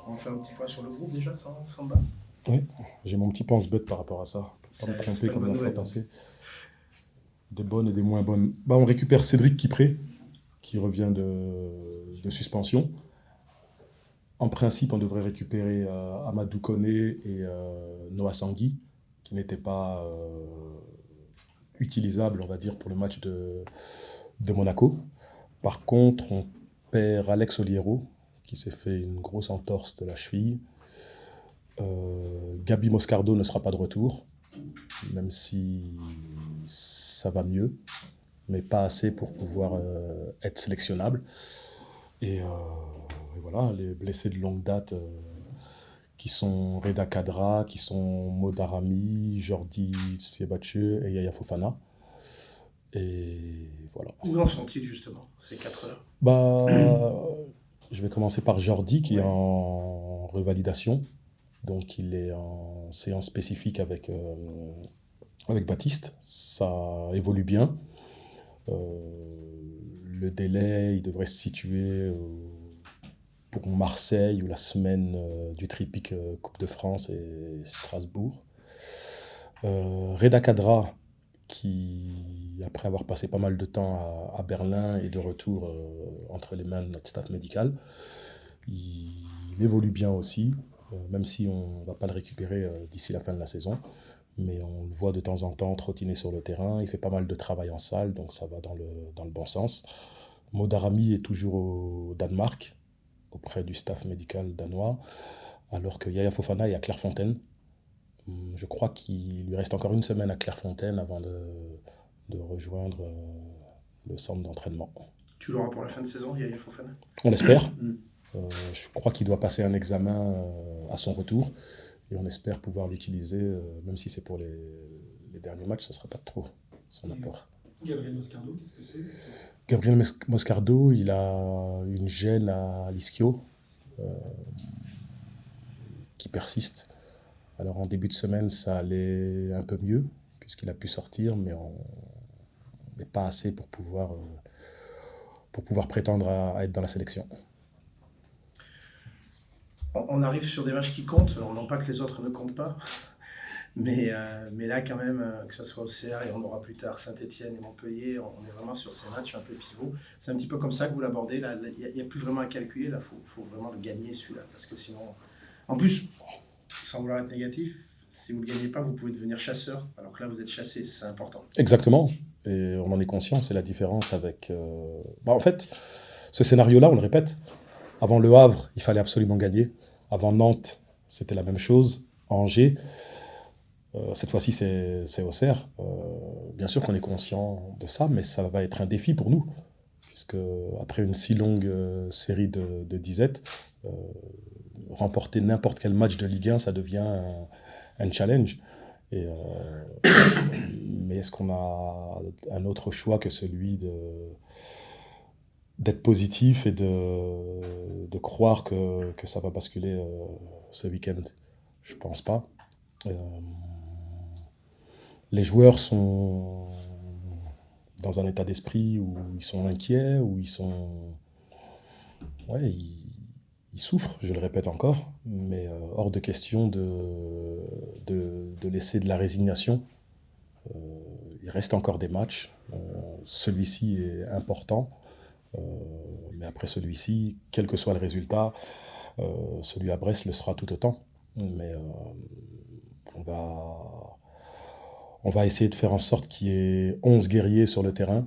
On fait un petit point sur le groupe déjà, ça me va. Oui, j'ai mon petit pense-bête par rapport à ça, pour pas me C'est tromper pas une comme bonne la fois nouvelle, donc. passée. Des bonnes et des moins bonnes. Bah, on récupère Cédric Kipré, qui revient de suspension. En principe, on devrait récupérer Amadou Koné et Noah Sangui, qui n'étaient pas utilisables, on va dire, pour le match de Monaco. Par contre, on perd Alex Oliero, qui s'est fait une grosse entorse de la cheville. Gabi Moscardo ne sera pas de retour, même si ça va mieux, mais pas assez pour pouvoir être sélectionnable. Et voilà, les blessés de longue date qui sont Reda Kadra, qui sont Modarami, Jordi Siebatcheux et Yaya Fofana. Et voilà. Où en sont-ils justement, ces quatre-là? Bah, je vais commencer par Jordi qui est Ouais. en revalidation. Donc il est en séance spécifique avec Baptiste. Ça évolue bien. Le délai, il devrait se situer pour Marseille ou la semaine du triptyque Coupe de France et Strasbourg. Reda Kadra, qui, après avoir passé pas mal de temps à Berlin, est de retour entre les mains de notre staff médical. Il évolue bien aussi, même si on ne va pas le récupérer d'ici la fin de la saison. Mais on le voit de temps en temps trottiner sur le terrain. Il fait pas mal de travail en salle, donc ça va dans le bon sens. Modarami est toujours au Danemark, auprès du staff médical danois, alors que Yaya Fofana est à Clairefontaine. Je crois qu'il lui reste encore une semaine à Clairefontaine avant de rejoindre le centre d'entraînement. Tu l'auras pour la fin de saison, Yaya Fofana? On l'espère. Mm. Je crois qu'il doit passer un examen à son retour et on espère pouvoir l'utiliser, même si c'est pour les derniers matchs, ce ne sera pas trop son apport. Gabriel Moscardo, qu'est-ce que c'est? Gabriel Moscardo, il a une gêne à l'ischio qui persiste. Alors en début de semaine, ça allait un peu mieux, puisqu'il a pu sortir, mais pas assez pour pouvoir prétendre à être dans la sélection. On arrive sur des matchs qui comptent, alors non pas que les autres ne comptent pas, mais là quand même, que ce soit au CR et on aura plus tard Saint-Etienne et Montpellier, on est vraiment sur ces matchs un peu pivots. C'est un petit peu comme ça que vous l'abordez, là, il n'y a plus vraiment à calculer, là, faut vraiment le gagner celui-là, parce que sinon, en plus, sans vouloir être négatif, si vous ne le gagnez pas, vous pouvez devenir chasseur, alors que là vous êtes chassé, c'est important. Exactement, et on en est conscient, c'est la différence avec... en fait, ce scénario-là, on le répète, avant Le Havre, il fallait absolument gagner. Avant Nantes, c'était la même chose. Angers, cette fois-ci, c'est Auxerre. Bien sûr qu'on est conscient de ça, mais ça va être un défi pour nous. Puisque après une si longue série de disettes, remporter n'importe quel match de Ligue 1, ça devient un challenge. Et, mais est-ce qu'on a un autre choix que celui d'être positif et de croire que ça va basculer ce week-end? Je pense pas. Euh, les joueurs sont dans un état d'esprit où ils sont inquiets, où ils sont... Ouais, ils souffrent, je le répète encore, mais hors de question de laisser de la résignation. Il reste encore des matchs. Celui-ci est important. Mais après celui-ci, quel que soit le résultat, celui à Brest le sera tout autant. Mais on va, on va essayer de faire en sorte qu'il y ait 11 guerriers sur le terrain,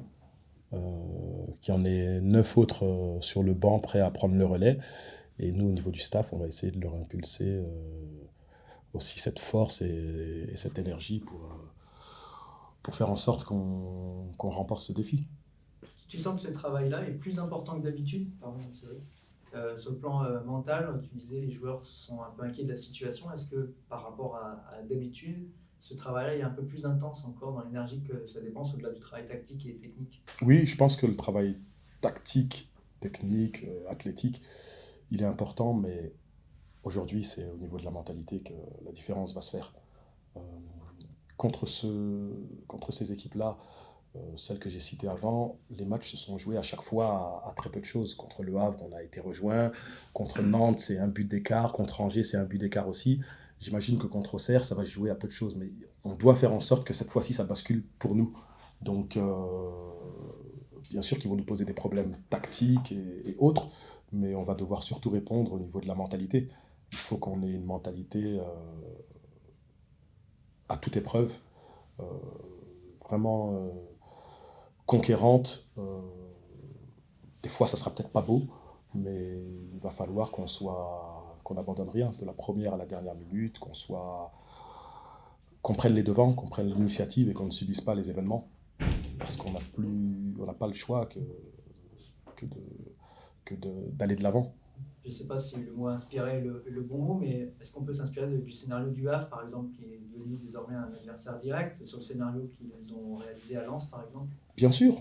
qu'il y en ait 9 autres sur le banc prêts à prendre le relais. Et nous, au niveau du staff, on va essayer de leur impulser aussi cette force et cette énergie pour faire en sorte qu'on remporte ce défi. Tu sens que ce travail-là est plus important que d'habitude? Pardon, c'est vrai. Sur le plan mental, tu disais les joueurs sont un peu inquiets de la situation. Est-ce que par rapport à d'habitude, ce travail-là est un peu plus intense encore dans l'énergie que ça dépense au-delà du travail tactique et technique? Oui, je pense que le travail tactique, technique, athlétique, il est important, mais aujourd'hui, c'est au niveau de la mentalité que la différence va se faire. Euh, contre ces équipes-là, celles que j'ai citées avant, les matchs se sont joués à chaque fois à très peu de choses. Contre Le Havre, on a été rejoint. Contre Nantes, c'est un but d'écart. Contre Angers, c'est un but d'écart aussi. J'imagine que contre Auxerre, ça va se jouer à peu de choses. Mais on doit faire en sorte que cette fois-ci, ça bascule pour nous. Donc, bien sûr qu'ils vont nous poser des problèmes tactiques et autres, mais on va devoir surtout répondre au niveau de la mentalité. Il faut qu'on ait une mentalité à toute épreuve, euh, vraiment conquérante. Des fois, ça sera peut-être pas beau, mais il va falloir qu'on n'abandonne rien, de la première à la dernière minute, qu'on prenne les devants, qu'on prenne l'initiative et qu'on ne subisse pas les événements. Parce qu'on n'a pas le choix d'aller de l'avant. Je ne sais pas si le mot inspirer est le bon mot, mais est-ce qu'on peut s'inspirer du scénario du Havre, par exemple, qui est devenu désormais un adversaire direct, sur le scénario qu'ils ont réalisé à Lens, par exemple? Bien sûr,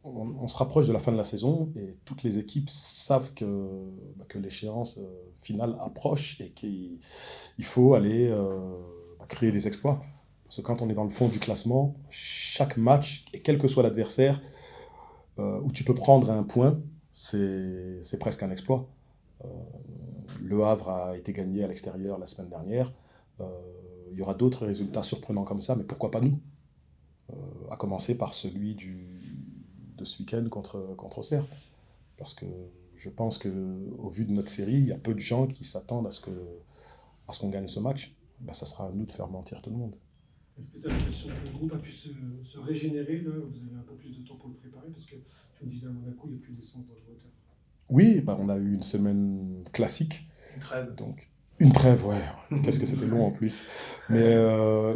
on se rapproche de la fin de la saison et toutes les équipes savent que l'échéance finale approche et qu'il faut aller créer des exploits. Parce que quand on est dans le fond du classement, chaque match, et quel que soit l'adversaire, où tu peux prendre un point, c'est presque un exploit. Le Havre a été gagné à l'extérieur la semaine dernière. Il y aura d'autres résultats surprenants comme ça, mais pourquoi pas nous? À commencer par celui de ce week-end contre Auxerre. Parce que je pense qu'au vu de notre série, il y a peu de gens qui s'attendent à ce qu'on gagne ce match. Ben, ça sera à nous de faire mentir tout le monde. Est-ce que tu as l'impression que le groupe a pu se régénérer là? Vous avez un peu plus de temps pour le préparer parce que tu me disais à Monaco, il n'y a plus d'essence dans le moteur. Oui, ben, on a eu une semaine classique. Une trêve. Donc, une trêve, ouais. Qu'est-ce que c'était long en plus. Mais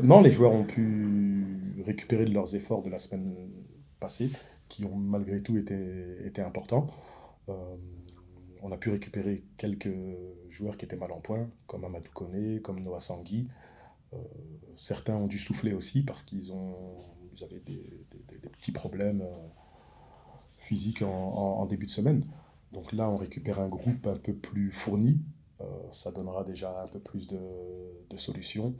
non, les joueurs ont pu récupérer de leurs efforts de la semaine passée, qui ont malgré tout été importants. On a pu récupérer quelques joueurs qui étaient mal en point, comme Amadou Koné, comme Noah Sangui. Certains ont dû souffler aussi parce qu'ils avaient des petits problèmes physiques en début de semaine. Donc là, on récupère un groupe un peu plus fourni. Ça donnera déjà un peu plus de solutions,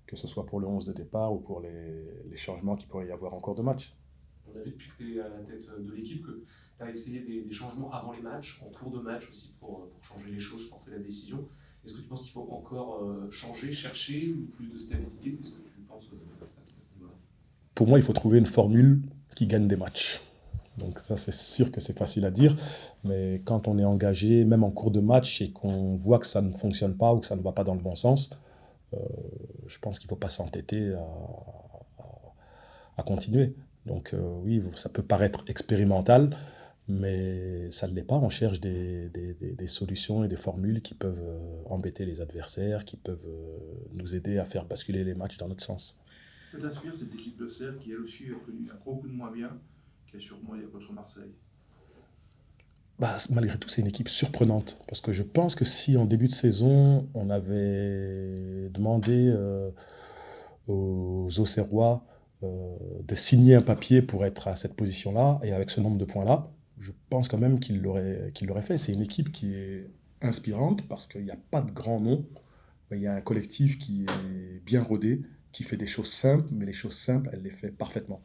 que ce soit pour le 11 de départ ou pour les changements qu'il pourrait y avoir en cours de match. On a vu depuis que tu es à la tête de l'équipe que tu as essayé des changements avant les matchs, en cours de match aussi pour changer les choses, penser la décision. Est-ce que tu penses qu'il faut encore changer, chercher ou plus de stabilité? Qu'est-ce que tu penses à ce niveau-là? Pour moi, il faut trouver une formule qui gagne des matchs. Donc ça, c'est sûr que c'est facile à dire, mais quand on est engagé, même en cours de match, et qu'on voit que ça ne fonctionne pas ou que ça ne va pas dans le bon sens, je pense qu'il ne faut pas s'entêter à continuer. Donc oui, ça peut paraître expérimental, mais ça ne l'est pas. On cherche des solutions et des formules qui peuvent embêter les adversaires, qui peuvent nous aider à faire basculer les matchs dans notre sens. Que t'inspire cette équipe de Serre qui elle aussi a connu un gros coup de moins bien, qui a surnoyé contre Marseille? Bah, malgré tout, c'est une équipe surprenante. Parce que je pense que si en début de saison, on avait demandé aux Auxerrois de signer un papier pour être à cette position-là, et avec ce nombre de points-là, je pense quand même qu'il l'aurait fait. C'est une équipe qui est inspirante parce qu'il n'y a pas de grand nom, mais il y a un collectif qui est bien rodé, qui fait des choses simples, mais les choses simples, elle les fait parfaitement.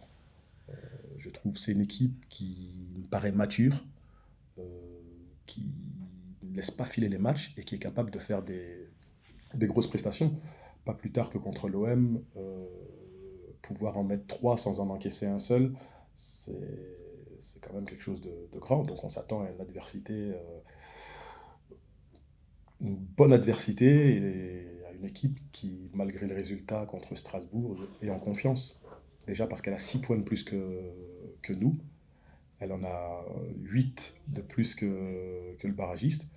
Je trouve que c'est une équipe qui me paraît mature, qui ne laisse pas filer les matchs et qui est capable de faire des grosses prestations. Pas plus tard que contre l'OM, pouvoir en mettre 3 sans en encaisser un seul, c'est quand même quelque chose de grand. Donc on s'attend à une adversité, une bonne adversité, et à une équipe qui, malgré le résultat contre Strasbourg, est en confiance. Déjà parce qu'elle a 6 points de plus que nous. Elle en a 8 de plus que le barragiste.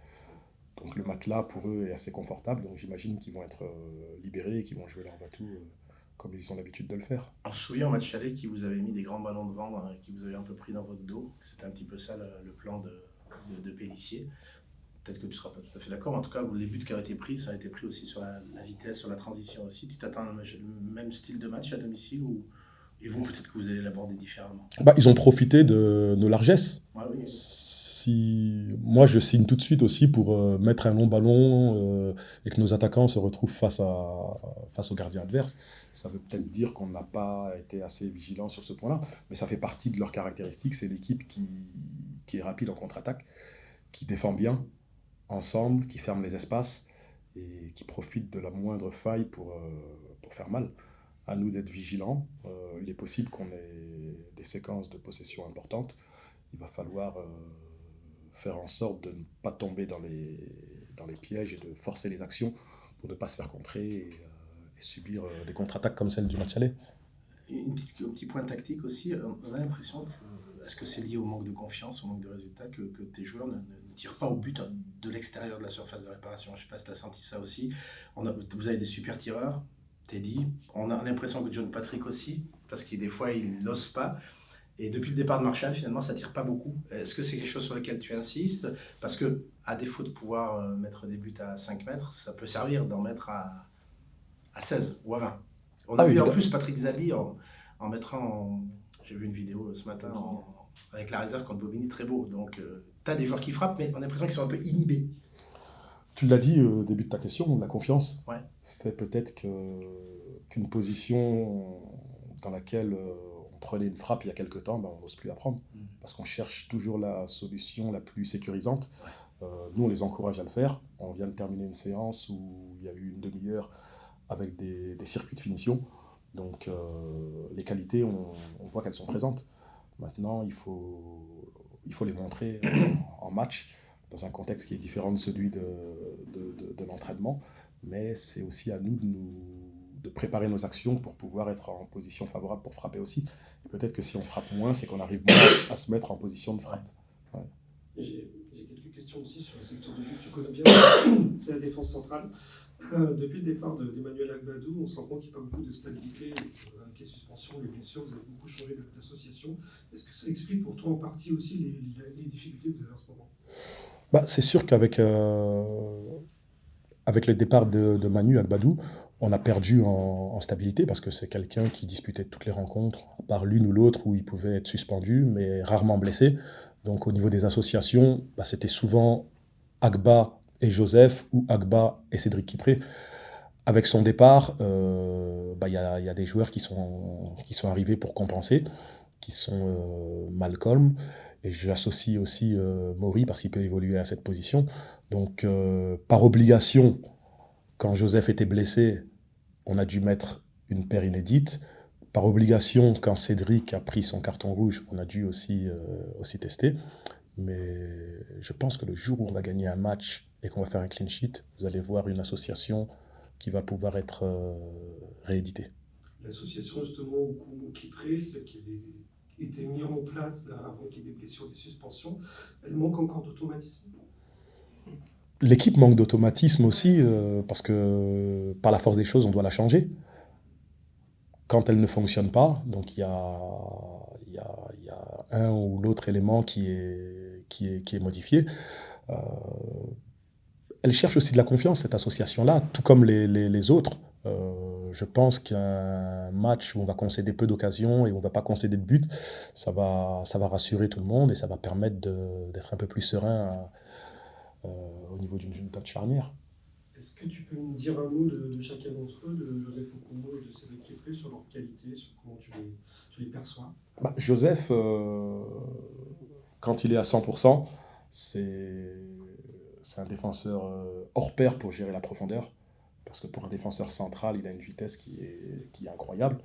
Donc le matelas pour eux est assez confortable. Donc j'imagine qu'ils vont être libérés et qu'ils vont jouer leur bateau comme ils ont l'habitude de le faire. On se souvient en match aller qui vous avait mis des grands ballons devant, qui vous avez un peu pris dans votre dos. C'était un petit peu ça le plan de Pélissier. Peut-être que tu ne seras pas tout à fait d'accord, mais en tout cas, les buts qui ont été pris, ça a été pris aussi sur la vitesse, sur la transition aussi. Tu t'attends à le même style de match à domicile et vous, peut-être que vous allez l'aborder différemment? Bah, ils ont profité de nos largesses. Ouais, oui. moi je signe tout de suite aussi pour mettre un long ballon et que nos attaquants se retrouvent face au gardien adverse. Ça veut peut-être dire qu'on n'a pas été assez vigilant sur ce point-là, mais ça fait partie de leurs caractéristiques. C'est l'équipe qui est rapide en contre-attaque, qui défend bien ensemble, qui ferme les espaces et qui profite de la moindre faille pour faire mal. À nous d'être vigilants. Il est possible qu'on ait des séquences de possession importantes. Il va falloir faire en sorte de ne pas tomber dans les pièges et de forcer les actions pour ne pas se faire contrer et subir des contre-attaques comme celle du match aller. Un petit point tactique aussi, on a l'impression que, est-ce que c'est lié au manque de confiance, au manque de résultats, que tes joueurs ne tirent pas au but de l'extérieur de la surface de réparation? Je ne sais pas si tu as senti ça aussi. Vous avez des super tireurs, Teddy, on a l'impression que John Patrick aussi, parce que des fois il n'ose pas. Et depuis le départ de Marshall, finalement, ça ne tire pas beaucoup. Est-ce que c'est quelque chose sur lequel tu insistes? Parce que, à défaut de pouvoir mettre des buts à 5 mètres, ça peut servir d'en mettre à 16 ou à 20. On a vu en plus Patrick Zabi en mettant, j'ai vu une vidéo ce matin avec la réserve contre Bobigny, très beau. Donc, tu as des joueurs qui frappent, mais on a l'impression qu'ils sont un peu inhibés. Tu l'as dit au début de ta question, la confiance fait peut-être qu'une position dans laquelle on prenait une frappe il y a quelque temps, on n'ose plus la prendre, parce qu'on cherche toujours la solution la plus sécurisante. Nous, on les encourage à le faire. On vient de terminer une séance où il y a eu une demi-heure avec des circuits de finition. Donc, les qualités, on voit qu'elles sont présentes. Maintenant, il faut les montrer en match, dans un contexte qui est différent de celui de l'entraînement. Mais c'est aussi à nous de préparer nos actions pour pouvoir être en position favorable pour frapper aussi. Et peut-être que si on frappe moins, c'est qu'on arrive moins à se mettre en position de frappe. Ouais. J'ai quelques questions aussi sur le secteur de jeu que tu connais bien, c'est la défense centrale. Depuis le départ d'Emmanuel Agbadou, on se rend compte qu'il n'y a pas beaucoup de stabilité avec les suspensions, les blessures, vous avez beaucoup changé d'association. Est-ce que ça explique pour toi en partie aussi les difficultés que vous avez en ce moment? C'est sûr qu'avec avec le départ de Manu Agbadou, on a perdu en stabilité parce que c'est quelqu'un qui disputait toutes les rencontres, à part l'une ou l'autre où il pouvait être suspendu, mais rarement blessé. Donc au niveau des associations, c'était souvent Agba et Joseph ou Agba et Cédric Kipré. Avec son départ, y a des joueurs qui sont arrivés pour compenser, qui sont Malcolm, et j'associe aussi Maury parce qu'il peut évoluer à cette position. Donc par obligation, quand Joseph était blessé, on a dû mettre une paire inédite. Par obligation, quand Cédric a pris son carton rouge, on a dû aussi tester. Mais je pense que le jour où on va gagner un match et qu'on va faire un clean sheet, vous allez voir une association qui va pouvoir être rééditée. L'association justement Okumu-Kipré, celle qui avait été mise en place avant qu'il y ait des blessures, des suspensions, elle manque encore d'automatisme? L'équipe manque d'automatisme aussi, parce que par la force des choses, on doit la changer. Quand elle ne fonctionne pas, donc il y a un ou l'autre élément qui est modifié. Elle cherche aussi de la confiance, cette association-là, tout comme les autres. Je pense qu'un match où on va concéder peu d'occasions et où on ne va pas concéder de but, ça va rassurer tout le monde et ça va permettre d'être un peu plus serein au niveau d'une notre charnière. Est-ce que tu peux nous dire un mot de chacun d'entre eux, de Joseph Okumu et de Cédric Kipré, sur leurs qualités, sur comment tu les perçois? Joseph, quand il est à 100%, c'est un défenseur hors pair pour gérer la profondeur. Parce que pour un défenseur central, il a une vitesse qui est incroyable.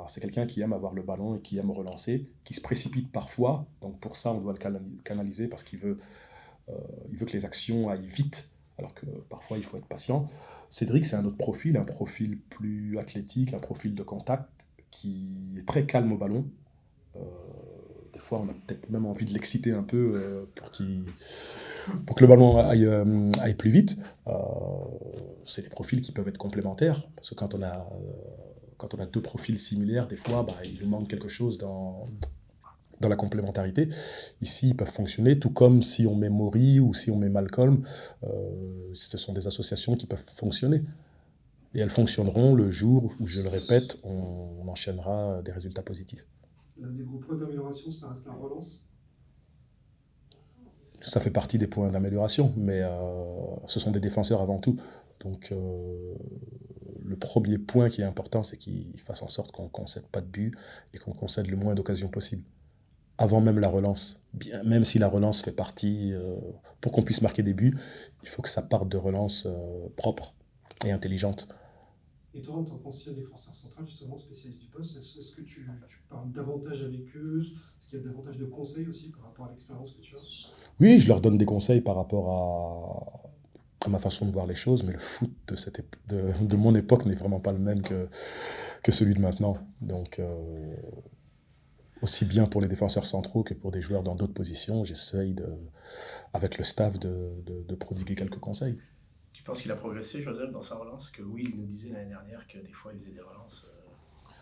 C'est quelqu'un qui aime avoir le ballon et qui aime relancer, qui se précipite parfois. Donc pour ça, on doit le canaliser parce qu'il veut que les actions aillent vite, alors que parfois il faut être patient. Cédric, c'est un autre profil, un profil plus athlétique, un profil de contact qui est très calme au ballon. Des fois, on a peut-être même envie de l'exciter un peu pour que le ballon aille plus vite. C'est des profils qui peuvent être complémentaires, parce que quand on a deux profils similaires, des fois, il nous manque quelque chose dans la complémentarité. Ici, ils peuvent fonctionner, tout comme si on met Maury ou si on met Malcolm. Ce sont des associations qui peuvent fonctionner. Et elles fonctionneront le jour où, je le répète, on enchaînera des résultats positifs. L'un des gros points d'amélioration, ça reste la relance. Ça fait partie des points d'amélioration, mais ce sont des défenseurs avant tout. Donc le premier point qui est important, c'est qu'ils fassent en sorte qu'on ne concède pas de but et qu'on concède le moins d'occasions possible. Avant même la relance. Bien, même si la relance fait partie, pour qu'on puisse marquer des buts, il faut que ça parte de relance propre et intelligente. Et toi, en tant qu'ancien défenseur central, justement, spécialiste du poste, est-ce que tu parles davantage avec eux? Est-ce qu'il y a davantage de conseils aussi par rapport à l'expérience que tu as? Oui, je leur donne des conseils par rapport à ma façon de voir les choses, mais le foot de mon époque n'est vraiment pas le même que celui de maintenant. Donc, aussi bien pour les défenseurs centraux que pour des joueurs dans d'autres positions, j'essaye, avec le staff, de prodiguer quelques conseils. Tu penses qu'il a progressé, Joseph, dans sa relance? Que oui, il nous disait l'année dernière que des fois il faisait des relances,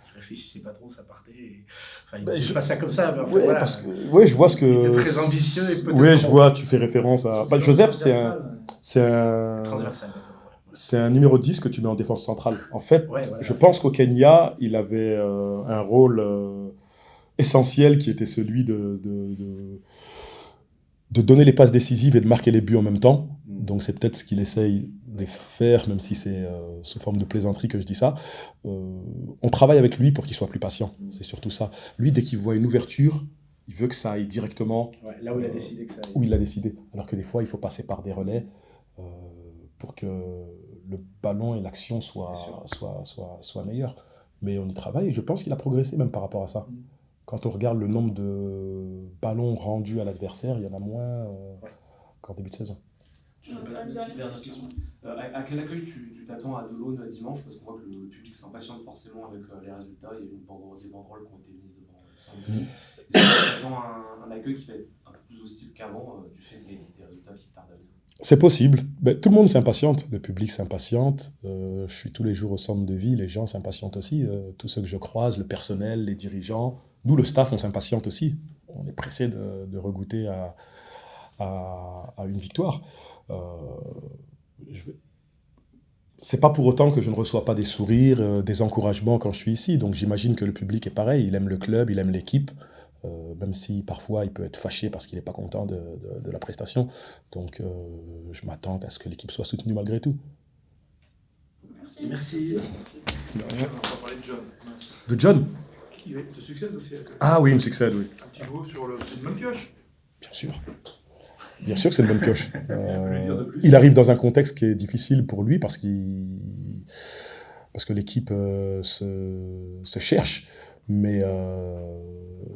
je réfléchissais pas trop, ça partait. Enfin, il disait pas ça comme ça, mais en fait, Ouais, voilà. parce que je vois ce que. Il était très ambitieux et peut-être. Ouais, je vois, tu fais référence à. Bah, Joseph, c'est Transversal. un numéro 10 que tu mets en défense centrale. En fait, Ouais, voilà. je pense qu'au Kenya, il avait un rôle essentiel qui était celui de donner les passes décisives et de marquer les buts en même temps. Donc c'est peut-être ce qu'il essaye de faire, même si c'est sous forme de plaisanterie que je dis ça. On travaille avec lui pour qu'il soit plus patient, c'est surtout ça. Lui, dès qu'il voit une ouverture, il veut que ça aille directement là où il a décidé que ça aille. où il l'a décidé. Alors que des fois, il faut passer par des relais pour que le ballon et l'action soient meilleurs. Mais on y travaille et je pense qu'il a progressé même par rapport à ça. Quand on regarde le nombre de ballons rendus à l'adversaire, il y en a moins qu'en début de saison. Dernière question. À quel accueil tu t'attends à Delaune dimanche? Parce qu'on voit que le public s'impatiente forcément avec les résultats. Il y a eu des banderoles qui ont été mises devant le centre de ville. Est-ce que tu attends un accueil qui va être un peu plus hostile qu'avant du fait des résultats qui tardent à venir? C'est possible. Ben, tout le monde s'impatiente. Le public s'impatiente. Je suis tous les jours au centre de vie. Les gens s'impatientent aussi. Tous ceux que je croise, le personnel, les dirigeants. Nous, le staff, on s'impatiente aussi. On est pressé de regoûter à une victoire. C'est pas pour autant que je ne reçois pas des sourires, des encouragements quand je suis ici. Donc j'imagine que le public est pareil. Il aime le club, il aime l'équipe. Même si parfois il peut être fâché parce qu'il n'est pas content de la prestation. Donc je m'attends à ce que l'équipe soit soutenue malgré tout. Merci. On va parler de John. De John? Qui te succède aussi? Ah oui, il me succède, oui. Un petit mot sur c'est une bonne pioche. Bien sûr. Bien sûr que c'est une bonne pioche. lui dire de plus. Il arrive dans un contexte qui est difficile pour lui parce que l'équipe se cherche, mais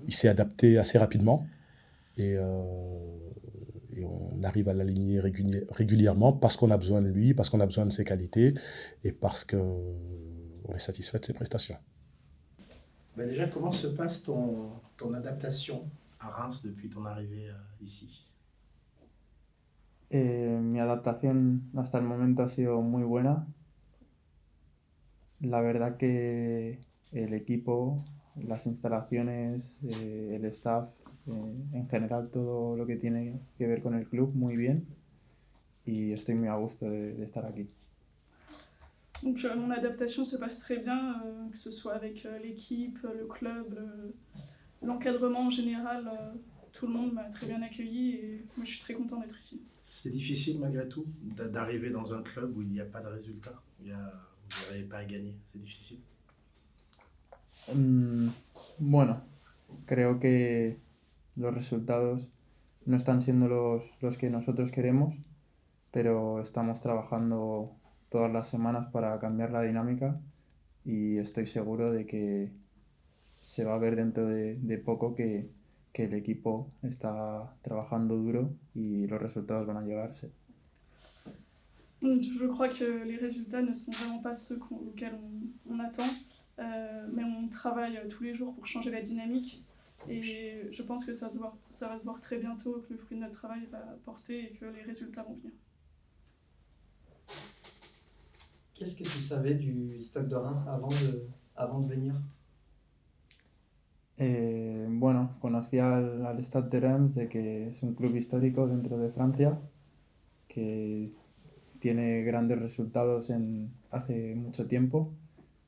il s'est adapté assez rapidement et on arrive à l'aligner régulièrement parce qu'on a besoin de lui, parce qu'on a besoin de ses qualités et parce qu'on est satisfait de ses prestations. Ben déjà, comment se passe ton adaptation à Reims depuis ton arrivée ici? Mi adaptación hasta el momento ha sido muy buena. La verdad que el equipo, las instalaciones, el staff, en general todo lo que tiene que ver con el club, muy bien. Y estoy muy a gusto de estar aquí. Donc mon adaptation se passe très bien, que ce soit avec l'équipe, le club, l'encadrement en général. Tout le monde m'a très bien accueilli et moi je suis très content d'être ici. C'est difficile malgré tout d'arriver dans un club où il n'y a pas de résultat, où vous n'arrivez pas à gagner, c'est difficile. Bueno, creo que los resultados no están siendo los que nosotros queremos, pero estamos trabajando todas las semanas para cambiar la dinámica y estoy seguro de que se va a ver dentro de poco que el equipo está trabajando duro y los resultados van a llegarse. Je crois que les résultats ne sont vraiment pas ceux auxquels on attend, mais on travaille tous les jours pour changer la dynamique et je pense que ça va se voir très bientôt, que le fruit de notre travail va porter et que les résultats vont venir. Qu'est-ce que tu savais du Stade de Reims avant de venir? Bueno, conocía al Stade de Reims de que es un club histórico dentro de Francia, que tiene grandes resultados hace mucho tiempo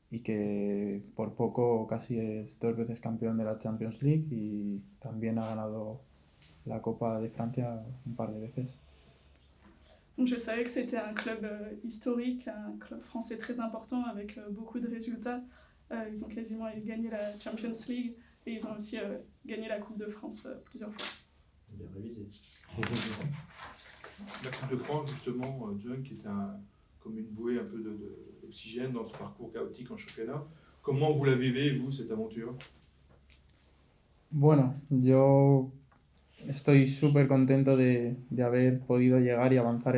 y que por poco casi es 2 veces campeón de la Champions League y también ha ganado la Copa de Francia un par de veces. Donc je savais que c'était un club historique, un club français très important avec beaucoup de résultats. Ils ont quasiment gagné la Champions League et ils ont aussi gagné la Coupe de France plusieurs fois. Bien révisé. La Coupe de France, justement, John, qui était comme une bouée un peu d'oxygène dans ce parcours chaotique en championnat. Comment vous la vivez, vous, cette aventure? Bueno, yo estoy súper contento de haber podido llegar y avanzar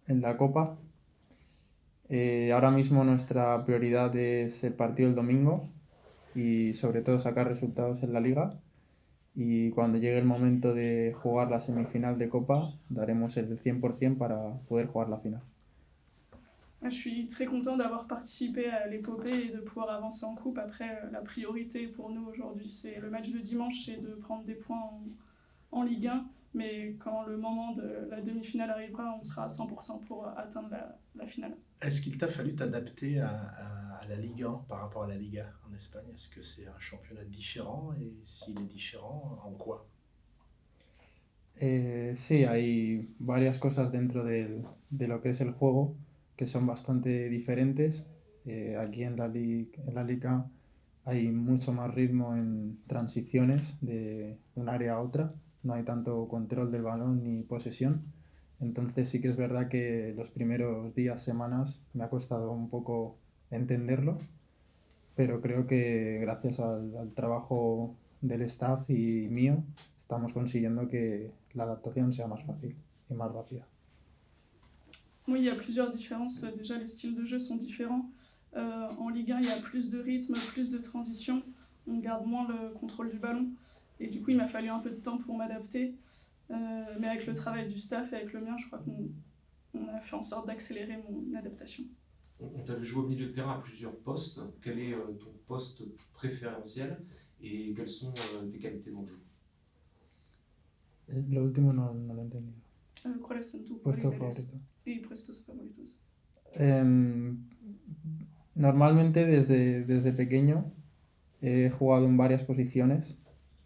en la Copa. Ahora mismo nuestra prioridad es el partido del domingo y sobre todo sacar resultados en la Liga. Y cuando llegue el momento de jugar la semifinal de Copa, daremos el 100% para poder jugar la final. Je suis très content d'avoir participé à l'épopée et de pouvoir avancer en coupe. Après, la priorité pour nous aujourd'hui, c'est le match de dimanche et de prendre des points en Ligue 1. Mais quand le moment de la demi-finale arrivera, on sera à 100% pour atteindre la finale. Est-ce qu'il t'a fallu t'adapter à la Ligue 1 par rapport à la Liga en Espagne? Est-ce que c'est un championnat différent et s'il est différent, en quoi? Sí, hay varias cosas dentro de lo que es el juego que son bastante diferentes. Aquí en la Liga hay mucho más ritmo en transiciones de un área a otra. No hay tanto control del balón ni posesión. Entonces sí que es verdad que los primeros días, semanas, me ha costado un poco entenderlo, pero creo que gracias al trabajo del staff y mío estamos consiguiendo que la adaptación sea más fácil y más rápida. Oui, il y a plusieurs différences. Déjà, les styles de jeu sont différents. En Ligue 1, il y a plus de rythme, plus de transition. On garde moins le contrôle du ballon. Et du coup, il m'a fallu un peu de temps pour m'adapter. Mais avec le travail du staff et avec le mien, je crois qu'on a fait en sorte d'accélérer mon adaptation. On t'a vu jouer au milieu de terrain à plusieurs postes. Quel est ton poste préférentiel et quelles sont tes qualités dans le jeu? Lo último no lo he entendido. ¿Cuáles son tus Puesto cualidades favorito. y puestos favoritos? Normalmente desde pequeño he jugado en varias posiciones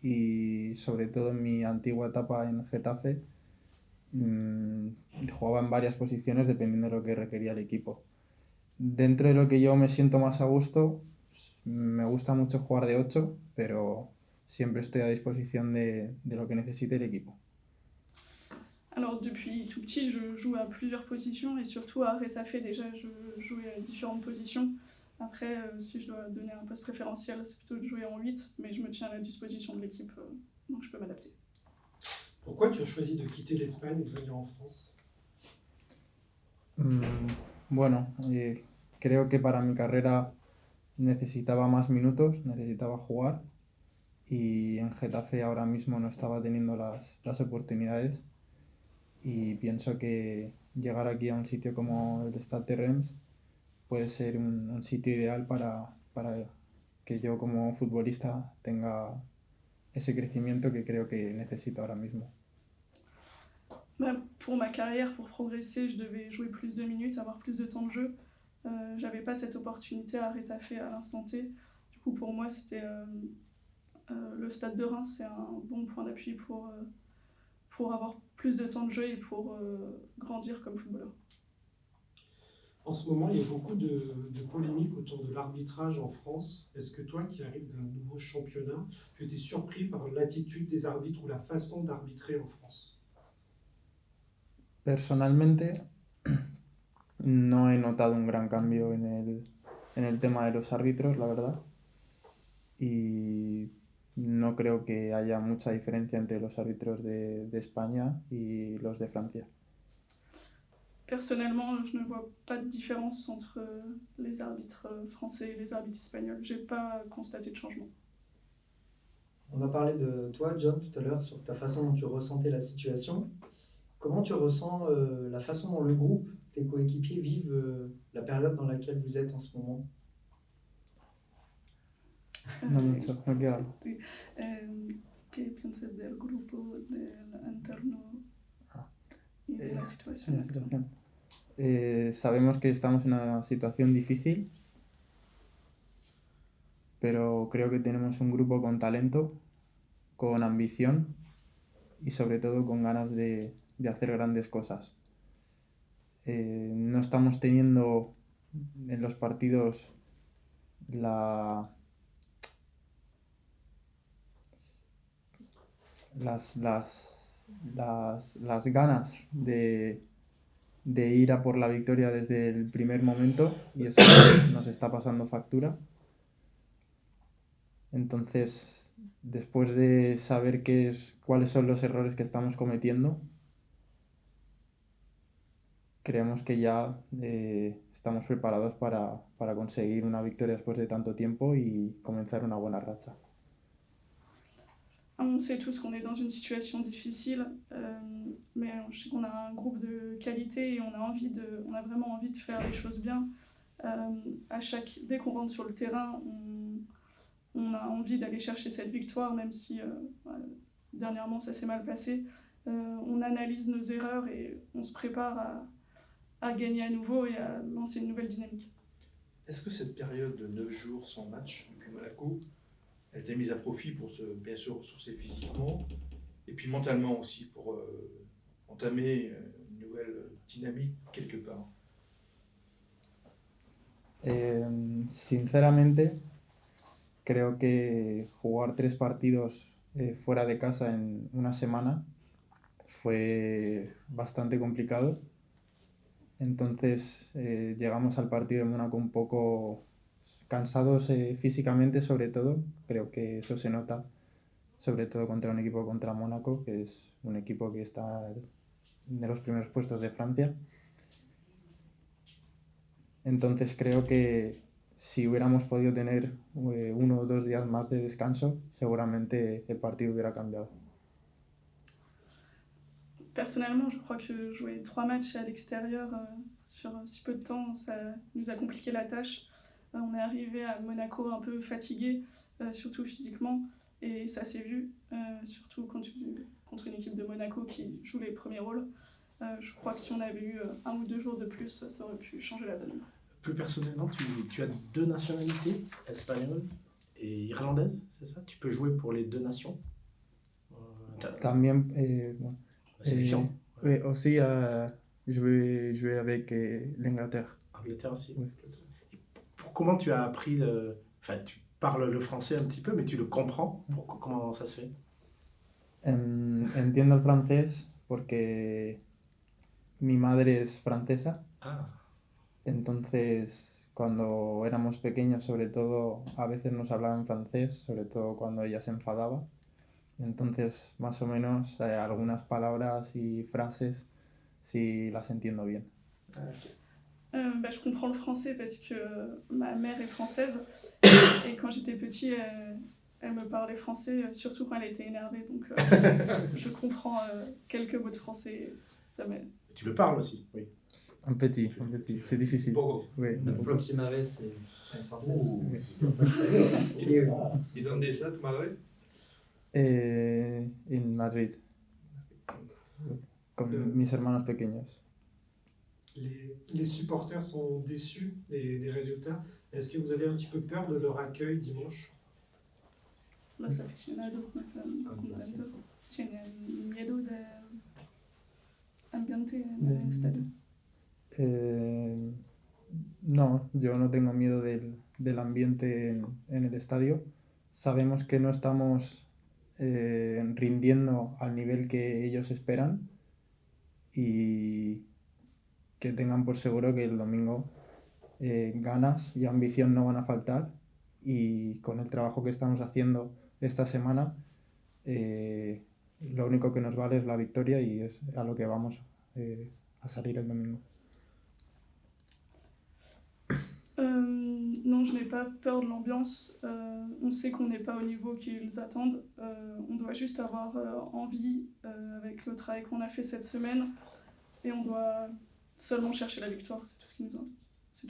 y sobre todo en mi antigua etapa en Getafe jugaba en varias posiciones dependiendo de lo que requería el equipo. Dentro de lo que yo me siento más a gusto, me gusta mucho jugar de 8, pero siempre estoy a disposición de lo que necesite el equipo. Alors depuis tout petit, je joue à plusieurs positions et surtout à Retafe déjà, je jouais à différentes positions. Après, si je dois donner un poste préférentiel, c'est plutôt de jouer en 8, mais je me tiens à la disposition de l'équipe, donc je peux m'adapter. Pourquoi tu as choisi de quitter l'Espagne et de venir en France? Bueno, creo que para mi carrera necesitaba más minutos, necesitaba jugar y en Getafe ahora mismo no estaba teniendo las oportunidades y pienso que llegar aquí a un sitio como el Stade de Reims puede ser un sitio ideal para que yo como futbolista tenga ese crecimiento que creo que necesito ahora mismo. Pour ma carrière, pour progresser, je devais jouer plus de minutes, avoir plus de temps de jeu. J'avais pas cette opportunité à Retafe à l'instant T. Du coup, pour moi, c'était le Stade de Reims, c'est un bon point d'appui pour avoir plus de temps de jeu et pour grandir comme footballeur. En ce moment, il y a beaucoup de polémiques autour de l'arbitrage en France. Est-ce que toi, qui arrives d'un nouveau championnat, tu étais surpris par l'attitude des arbitres ou la façon d'arbitrer en France? Personalmente, no he notado un gran cambio en el tema de los árbitros, la verdad. Y no creo que haya mucha diferencia entre los árbitros de España y los de Francia. Personnellement, je ne vois pas de différence entre les arbitres français et les arbitres espagnols. J'ai pas constaté de changement. On a parlé de toi, John, tout à l'heure, sur ta façon dont tu ressentais la situation. Comment tu ressens la façon dont le groupe, tes coéquipiers vivent la période dans laquelle vous êtes en ce moment? No mucho, no queda. ¿Qué piensas del grupo, del entorno y de la situación actual? Sabemos que estamos en una situación difícil, pero creo que tenemos un grupo con talento, con ambición y sobre todo con ganas de hacer grandes cosas. No estamos teniendo en los partidos las ganas de ir a por la victoria desde el primer momento, y eso nos está pasando factura. Entonces, después de saber cuáles son los errores que estamos cometiendo, creemos que ya estamos preparados para conseguir una victoria después de tanto tiempo y comenzar una buena racha. On sait tous qu'on est dans une situation difficile, mais je sais qu'on a un groupe de qualité et on a vraiment envie de faire les choses bien. Dès qu'on rentre sur le terrain, on a envie d'aller chercher cette victoire, même si dernièrement ça s'est mal passé. On analyse nos erreurs et on se prépare à gagner à nouveau et à lancer une nouvelle dynamique. Est-ce que cette période de 9 jours sans match depuis Monaco a été mise à profit pour bien sûr ressourcer physiquement et puis mentalement aussi pour entamer une nouvelle dynamique quelque part? Sinceramente, creo que jugar 3 partidos fuera de casa en una semana fue bastante complicado. Entonces llegamos al partido de Mónaco un poco cansados físicamente, sobre todo. Creo que eso se nota, sobre todo contra un equipo contra Mónaco, que es un equipo que está de los primeros puestos de Francia. Entonces creo que si hubiéramos podido tener 1 o 2 días más de descanso, seguramente el partido hubiera cambiado. Personnellement, je crois que jouer 3 matchs à l'extérieur sur si peu de temps, ça nous a compliqué la tâche. On est arrivé à Monaco un peu fatigué, surtout physiquement, et ça s'est vu, surtout contre une équipe de Monaco qui joue les premiers rôles. Je crois que si on avait eu 1 ou 2 jours de plus, ça aurait pu changer la donne. Plus personnellement, tu as 2 nationalités, espagnole et irlandaise, c'est ça? Tu peux jouer pour les 2 nations? También, La sélection. aussi, je vais jouer avec l'Angleterre. Angleterre aussi. Oui. Comment tu as appris Enfin, tu parles le français un petit peu, mais tu le comprends. Comment ça se fait? Entiendo el francés porque mi madre es francesa. Ah, Entonces, cuando éramos pequeños, sobre todo, a veces nos hablaba en francés, sobre todo cuando ella se enfadaba. Entonces, más o menos, algunas palabras y frases sí las entiendo bien. Je comprends le français parce que ma mère est française et quand j'étais petit, elle me parlait français, surtout quand elle était énervée. Donc je comprends quelques mots de français. Ça m'aide. tu le parles aussi, oui. Un petit, c'est difficile. Poco. Oui. La próxima vez en francés. ¿Y dónde está tu madre? En Madrid, con mis hermanos pequeños. Les supporters sont déçus des résultats. Est-ce que vous avez un petit peu peur de leur accueil dimanche? Los aficionados no están contentos. Tienen miedo del ambiente en el estadio. No, yo no tengo miedo del ambiente en el estadio. Sabemos que no estamos rindiendo al nivel que ellos esperan y que tengan por seguro que el domingo ganas y ambición no van a faltar, y con el trabajo que estamos haciendo esta semana lo único que nos vale es la victoria y es a lo que vamos a salir el domingo. Non, je n'ai pas peur de l'ambiance. On sait qu'on n'est pas au niveau qu'ils attendent. On doit juste avoir envie avec le travail qu'on a fait cette semaine et on doit seulement chercher la victoire. C'est tout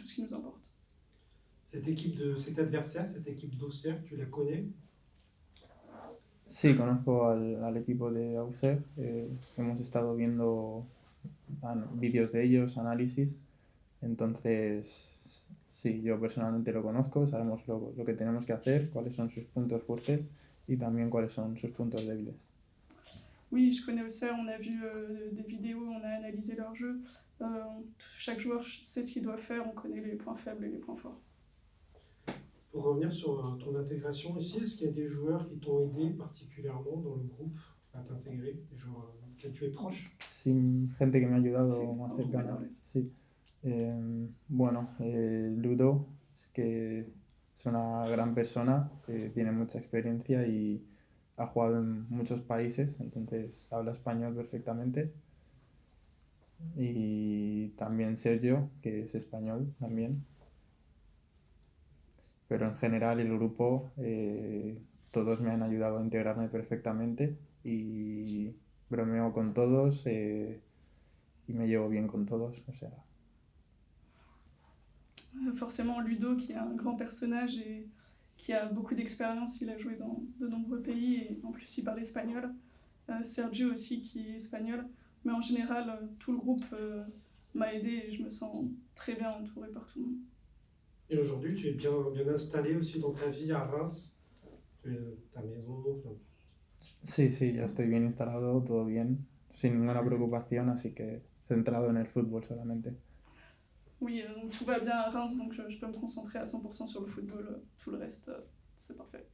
ce qui nous importe. Cet adversaire, cette équipe d'Auxerre, tu la connais? Sí, conozco al equipo de Auxerre. Hemos estado viendo vídeos de ellos, análisis. Entonces, sí, yo personalmente lo conozco, sabemos lo que tenemos que hacer, cuáles son sus puntos fuertes y también cuáles son sus puntos débiles. Oui, je connais Auxerre, on a vu des vidéos, on a analysé leur jeu. Chaque joueur sait ce qu'il doit faire, on connaît les points faibles et les points forts. Pour revenir sur ton intégration ici, est-ce qu'il y a des joueurs qui t'ont aidé particulièrement dans le groupe à t'intégrer, des joueurs que tu es proche? Sí, gente que me ha ayudado Sí, más no, cercana. Rubén Álvarez. Sí. Bueno, Ludo, es que es una gran persona, que tiene mucha experiencia y ha jugado en muchos países, entonces habla español perfectamente. Y también Sergio, que es español también. Pero en general el grupo, todos me han ayudado a integrarme perfectamente y bromeo con todos y me llevo bien con todos, o sea. Forcément Ludo qui est un grand personnage et qui a beaucoup d'expérience, il a joué dans de nombreux pays et en plus il parle espagnol. Sergio aussi qui est espagnol, mais en général tout le groupe m'a aidé et je me sens très bien entourée par tout le monde. Et aujourd'hui, tu es bien installé aussi dans ta vie à Reims, ta maison. Sí, sí, ya estoy bien instalado, todo bien, sin ninguna preocupación, así que centrado en el fútbol solamente. Oui, donc tout va bien à Reims, donc je peux me concentrer à 100% sur le football, tout le reste, c'est parfait.